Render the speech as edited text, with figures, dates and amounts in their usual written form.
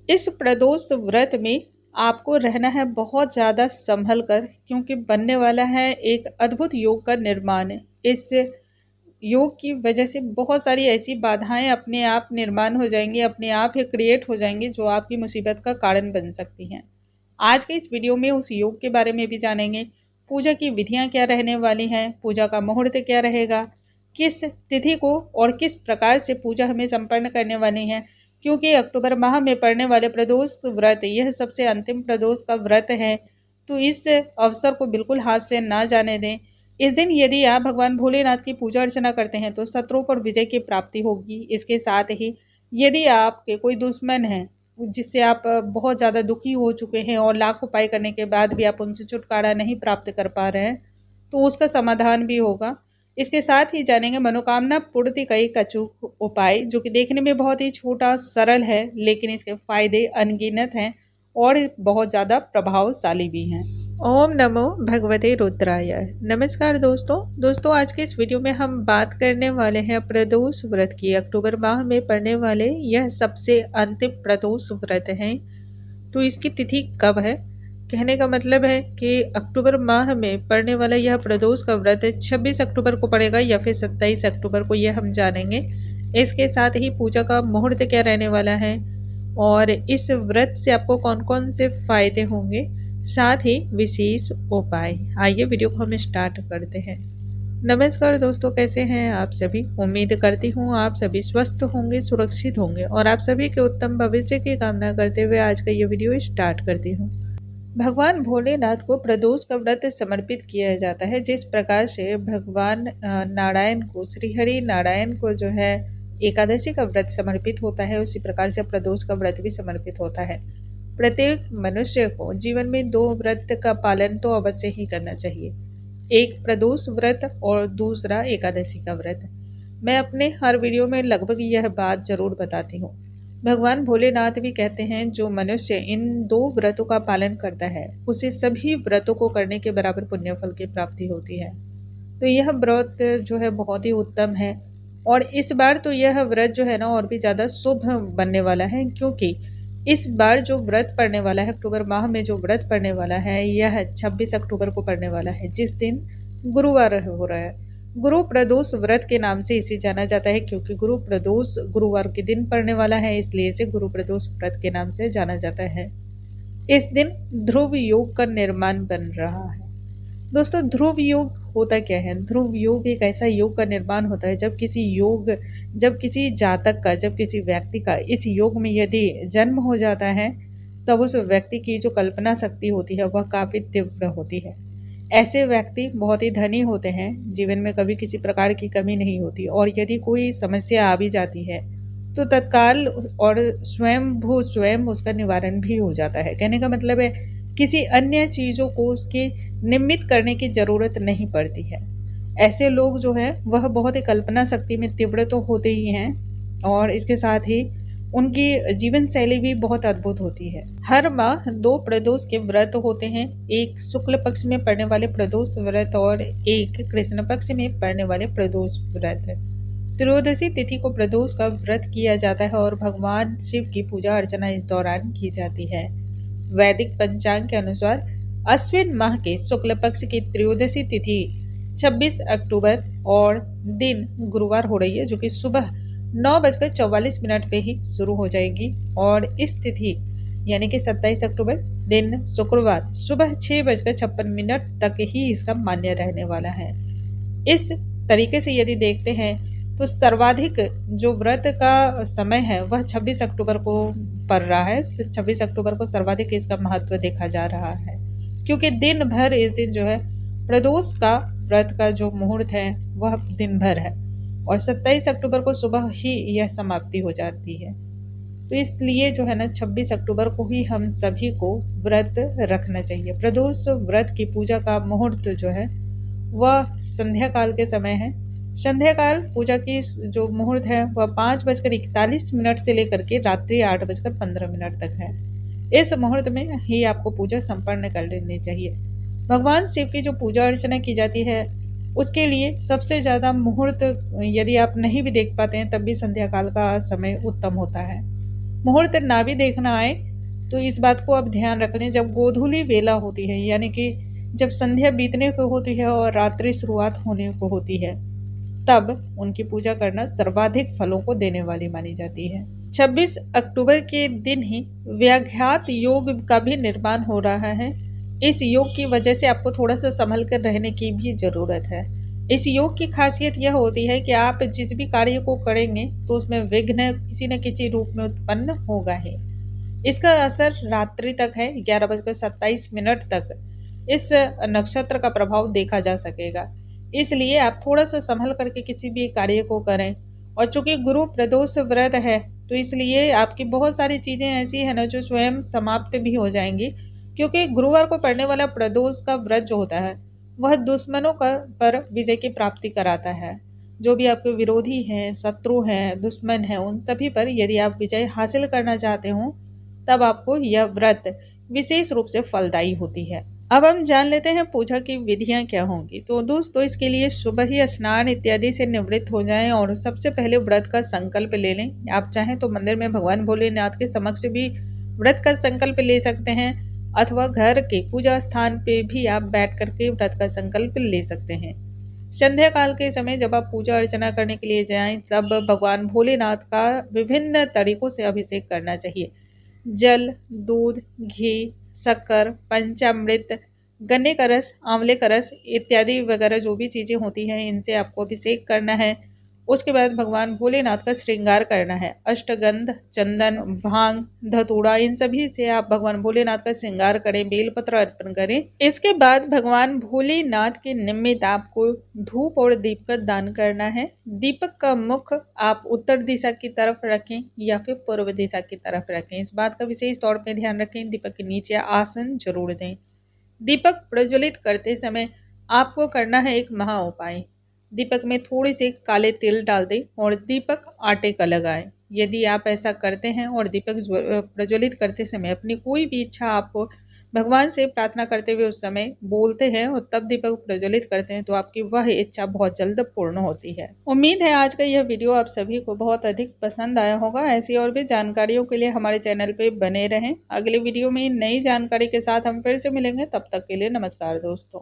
इस प्रदोष व्रत में आपको रहना है बहुत ज़्यादा संभल कर, क्योंकि बनने वाला है एक अद्भुत योग का निर्माण। इस योग की वजह से बहुत सारी ऐसी बाधाएं अपने आप निर्माण हो जाएंगी, अपने आप ही क्रिएट हो जाएंगी, जो आपकी मुसीबत का कारण बन सकती हैं। आज के इस वीडियो में उस योग के बारे में भी जानेंगे। पूजा की विधियां क्या रहने वाली हैं, पूजा का मुहूर्त क्या रहेगा, किस तिथि को और किस प्रकार से पूजा हमें संपन्न करने वाली है, क्योंकि अक्टूबर माह में पड़ने वाले प्रदोष व्रत यह सबसे अंतिम प्रदोष का व्रत है। तो इस अवसर को बिल्कुल हाथ से ना जाने दें। इस दिन यदि आप भगवान भोलेनाथ की पूजा अर्चना करते हैं तो शत्रुओं पर विजय की प्राप्ति होगी। इसके साथ ही यदि आपके कोई दुश्मन है जिससे आप बहुत ज़्यादा दुखी हो चुके हैं और लाख उपाय करने के बाद भी आप उनसे छुटकारा नहीं प्राप्त कर पा रहे हैं, तो उसका समाधान भी होगा। इसके साथ ही जानेंगे मनोकामना पूर्ति का एक अचूक उपाय, जो कि देखने में बहुत ही छोटा सरल है, लेकिन इसके फायदे अनगिनत हैं और बहुत ज़्यादा प्रभावशाली भी हैं। ओम नमो भगवते रुद्राय। नमस्कार दोस्तों, आज के इस वीडियो में हम बात करने वाले हैं प्रदोष व्रत की। अक्टूबर माह में पड़ने वाले यह सबसे अंतिम प्रदोष व्रत है। तो इसकी तिथि कब है? कहने का मतलब है कि अक्टूबर माह में पड़ने वाला यह प्रदोष का व्रत 26 अक्टूबर को पड़ेगा या फिर 27 अक्टूबर को, यह हम जानेंगे। इसके साथ ही पूजा का मुहूर्त क्या रहने वाला है और इस व्रत से आपको कौन कौन से फायदे होंगे, साथ ही विशेष उपाय। आइए वीडियो को हम स्टार्ट करते हैं। नमस्कार दोस्तों, कैसे हैं आप सभी? उम्मीद करती हूँ आप सभी स्वस्थ होंगे, सुरक्षित होंगे और आप सभी के उत्तम भविष्य की कामना करते हुए आज का ये वीडियो स्टार्ट करती हूँ। भगवान भोलेनाथ को प्रदोष का व्रत समर्पित किया जाता है। जिस प्रकार से भगवान नारायण को, श्री हरि नारायण को जो है एकादशी का व्रत समर्पित होता है, उसी प्रकार से प्रदोष का व्रत भी समर्पित होता है। प्रत्येक मनुष्य को जीवन में 2 व्रत का पालन तो अवश्य ही करना चाहिए, एक प्रदोष व्रत और दूसरा एकादशी का व्रत। मैं अपने हर वीडियो में लगभग यह बात जरूर बताती हूँ। भगवान भोलेनाथ भी कहते हैं जो मनुष्य इन 2 व्रतों का पालन करता है उसे सभी व्रतों को करने के बराबर पुण्य फल की प्राप्ति होती है। तो यह व्रत जो है बहुत ही उत्तम है और इस बार तो यह व्रत जो है ना और भी ज़्यादा शुभ बनने वाला है, क्योंकि इस बार जो व्रत पड़ने वाला है, अक्टूबर माह में जो व्रत पड़ने वाला है, यह 26 अक्टूबर को पड़ने वाला है, जिस दिन गुरुवार हो रहा है। गुरु प्रदोष व्रत के नाम से इसे जाना जाता है, क्योंकि गुरु प्रदोष गुरुवार के दिन पड़ने वाला है, इसलिए इसे गुरु प्रदोष व्रत के नाम से जाना जाता है। इस दिन ध्रुव योग का निर्माण बन रहा है। दोस्तों, ध्रुव योग होता क्या है? ध्रुव योग एक ऐसा योग का निर्माण होता है जब किसी जातक का, जब किसी व्यक्ति का इस योग में यदि जन्म हो जाता है, तब उस व्यक्ति की जो कल्पना शक्ति होती है वह काफी तीव्र होती है। ऐसे व्यक्ति बहुत ही धनी होते हैं, जीवन में कभी किसी प्रकार की कमी नहीं होती और यदि कोई समस्या आ भी जाती है तो तत्काल और स्वयं उसका निवारण भी हो जाता है। कहने का मतलब है किसी अन्य चीजों को उसके निमित्त करने की जरूरत नहीं पड़ती है। ऐसे लोग जो है वह बहुत ही कल्पना शक्ति में तीव्र तो होते ही हैं और इसके साथ ही उनकी जीवन शैली भी बहुत अद्भुत होती है। हर माह 2 प्रदोष के व्रत होते हैं, एक शुक्ल पक्ष में पड़ने वाले प्रदोष व्रत और एक कृष्ण पक्ष में पड़ने वाले प्रदोष व्रत। त्रयोदशी तिथि को प्रदोष का व्रत किया जाता है और भगवान शिव की पूजा अर्चना इस दौरान की जाती है। वैदिक पंचांग के अनुसार अश्विन माह के शुक्ल पक्ष की त्रयोदशी तिथि 26 अक्टूबर और दिन गुरुवार हो रही है, जो कि सुबह 9:44 पे ही शुरू हो जाएगी और इस तिथि यानी कि 27 अक्टूबर दिन शुक्रवार सुबह 6:56 तक ही इसका मान्य रहने वाला है। इस तरीके से यदि देखते हैं तो सर्वाधिक जो व्रत का समय है वह 26 अक्टूबर को पड़ रहा है। 26 अक्टूबर को सर्वाधिक इसका महत्व देखा जा रहा है, क्योंकि दिन भर इस दिन जो है प्रदोष का व्रत का जो मुहूर्त है वह दिन भर है और 27 अक्टूबर को सुबह ही यह समाप्ति हो जाती है। तो इसलिए जो है ना 26 अक्टूबर को ही हम सभी को व्रत रखना चाहिए। प्रदोष व्रत की पूजा का मुहूर्त जो है वह संध्या काल के समय है। संध्या काल पूजा की जो मुहूर्त है वह 5:41 से लेकर के रात्रि 8:15 तक है। इस मुहूर्त में ही आपको पूजा संपन्न कर लेनी चाहिए। भगवान शिव की जो पूजा अर्चना की जाती है उसके लिए सबसे ज़्यादा मुहूर्त यदि आप नहीं भी देख पाते हैं तब भी संध्या काल का समय उत्तम होता है। मुहूर्त ना भी देखना आए तो इस बात को आप ध्यान रख लें, जब गोधूली वेला होती है यानी कि जब संध्या बीतने को होती है और रात्रि शुरुआत होने को होती है, तब उनकी पूजा करना सर्वाधिक फलों को देने वाली मानी जाती है। 26 अक्टूबर के दिन ही व्याघात योग का भी निर्माण हो रहा है। इस योग की वजह से आपको थोड़ा सा संभल कर रहने की भी जरूरत है। इस योग की खासियत यह होती है कि आप जिस भी कार्य को करेंगे तो उसमें विघ्न किसी न किसी रूप में उत्पन्न होगा ही। इसका असर रात्रि तक है, 11:27 तक इस नक्षत्र का प्रभाव देखा जा सकेगा। इसलिए आप थोड़ा सा संभल करके किसी भी कार्य को करें। और चूंकि गुरु प्रदोष व्रत है तो इसलिए आपकी बहुत सारी चीजें ऐसी है ना जो स्वयं समाप्त भी हो जाएंगी, क्योंकि गुरुवार को पड़ने वाला प्रदोष का व्रत जो होता है वह दुश्मनों का पर विजय की प्राप्ति कराता है। जो भी आपके विरोधी हैं, शत्रु हैं, दुश्मन हैं, उन सभी पर यदि आप विजय हासिल करना चाहते हो तब आपको यह व्रत विशेष रूप से फलदायी होती है। अब हम जान लेते हैं पूजा की विधियां क्या होंगी। तो दोस्तों, इसके लिए सुबह ही स्नान इत्यादि से निवृत्त हो जाएं और सबसे पहले व्रत का संकल्प ले लें। आप चाहें तो मंदिर में भगवान भोलेनाथ के समक्ष भी व्रत का संकल्प ले सकते हैं, अथवा घर के पूजा स्थान पे भी आप बैठ करके व्रत का संकल्प ले सकते हैं। संध्या काल के समय जब आप पूजा अर्चना करने के लिए जाएं तब भगवान भोलेनाथ का विभिन्न तरीकों से अभिषेक करना चाहिए। जल, दूध, घी, शक्कर, पंचामृत, गन्ने का रस, आंवले का रस इत्यादि वगैरह जो भी चीजें होती हैं इनसे आपको अभिषेक करना है। उसके बाद भगवान भोलेनाथ का श्रृंगार करना है। अष्टगंध, चंदन, भांग, धतूरा इन सभी से आप भगवान भोलेनाथ का श्रृंगार करें, बेलपत्र अर्पण करें। इसके बाद भगवान भोलेनाथ के निमित्त आपको धूप और दीप का दान करना है। दीपक का मुख आप उत्तर दिशा की तरफ रखें या फिर पूर्व दिशा की तरफ रखें, इस बात का विशेष तौर पर ध्यान रखें। दीपक के नीचे आसन जरूर दें। दीपक प्रज्वलित करते समय आपको करना है एक महा उपाय। दीपक में थोड़े से काले तिल डाल दें और दीपक आटे का लगाएं। यदि आप ऐसा करते हैं और दीपक प्रज्वलित करते समय अपनी कोई भी इच्छा आपको भगवान से प्रार्थना करते हुए उस समय बोलते हैं और तब दीपक प्रज्वलित करते हैं तो आपकी वह इच्छा बहुत जल्द पूर्ण होती है। उम्मीद है आज का यह वीडियो आप सभी को बहुत अधिक पसंद आया होगा। ऐसी और भी जानकारियों के लिए हमारे चैनल पे बने रहें। अगले वीडियो में नई जानकारी के साथ हम फिर से मिलेंगे, तब तक के लिए नमस्कार दोस्तों।